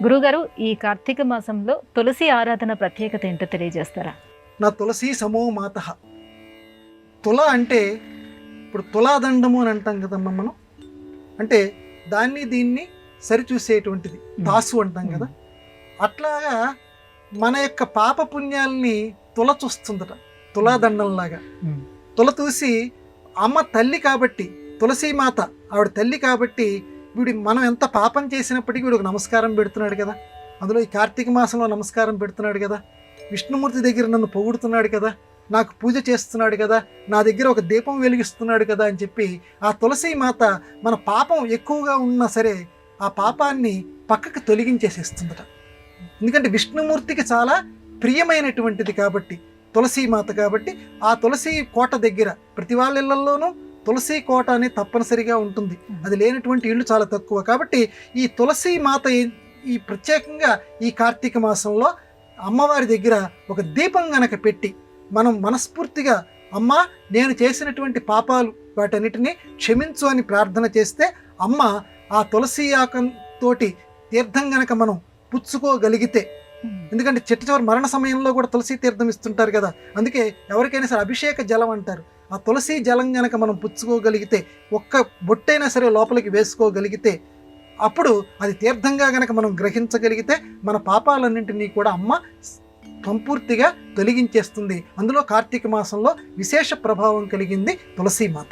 గురుగారు, ఈ కార్తీక మాసంలో తులసి ఆరాధన ప్రత్యేకత ఏంటో తెలియజేస్తారా? నా తులసి సమో మాత. తుల అంటే ఇప్పుడు తులాదండము అని అంటాం కదమ్మా మనం. అంటే దాన్ని దీన్ని సరిచూసేటువంటిది తాసు అంటాం కదా. అట్లాగా మన యొక్క పాప పుణ్యాల్ని తుల చూస్తుందట, తులాదండంలాగా. తుల చూసి అమ్మ తల్లి కాబట్టి, తులసీమాత ఆవిడ తల్లి కాబట్టి వీడు మనం ఎంత పాపం చేసినప్పటికీ వీడు ఒక నమస్కారం పెడుతున్నాడు కదా. అందులో ఈ కార్తీక మాసంలో నమస్కారం పెడుతున్నాడు కదా. విష్ణుమూర్తి దగ్గర నన్ను పొగుడుతున్నాడు కదా, నాకు పూజ చేస్తున్నాడు కదా, నా దగ్గర ఒక దీపం వెలిగిస్తున్నాడు కదా అని చెప్పి ఆ తులసీమాత మన పాపం ఎక్కువగా ఉన్నా సరే ఆ పాపాన్ని పక్కకు తొలగించేసేస్తుందట. ఎందుకంటే విష్ణుమూర్తికి చాలా ప్రియమైనటువంటిది కాబట్టి తులసీమాత. కాబట్టి ఆ తులసి కోట దగ్గర ప్రతి వాళ్ళ ఇళ్లలోనూ తులసి కోట అనేది తప్పనిసరిగా ఉంటుంది. అది లేనటువంటి ఇళ్ళు చాలా తక్కువ. కాబట్టి ఈ తులసి మాత ఈ ప్రత్యేకంగా ఈ కార్తీక మాసంలో అమ్మవారి దగ్గర ఒక దీపం గనక పెట్టి మనం మనస్ఫూర్తిగా అమ్మ నేను చేసినటువంటి పాపాలు వాటన్నిటినీ క్షమించు అని ప్రార్థన చేస్తే అమ్మ ఆ తులసి ఆకంతోటి తీర్థం గనక మనం పుచ్చుకోగలిగితే, ఎందుకంటే చివరి మరణ సమయంలో కూడా తులసి తీర్థం ఇస్తుంటారు కదా, అందుకే ఎవరికైనా సరే అభిషేక జలం అంటారు. ఆ తులసి జలం గనక మనం పుచ్చుకోగలిగితే, ఒక్క బొట్టైనా సరే లోపలికి వేసుకోగలిగితే, అప్పుడు అది తీర్థంగా గనక మనం గ్రహించగలిగితే మన పాపాలన్నింటినీ కూడా అమ్మ సంపూర్తిగా తొలగించేస్తుంది. అందులో కార్తీక మాసంలో విశేష ప్రభావం కలిగింది తులసీమాత.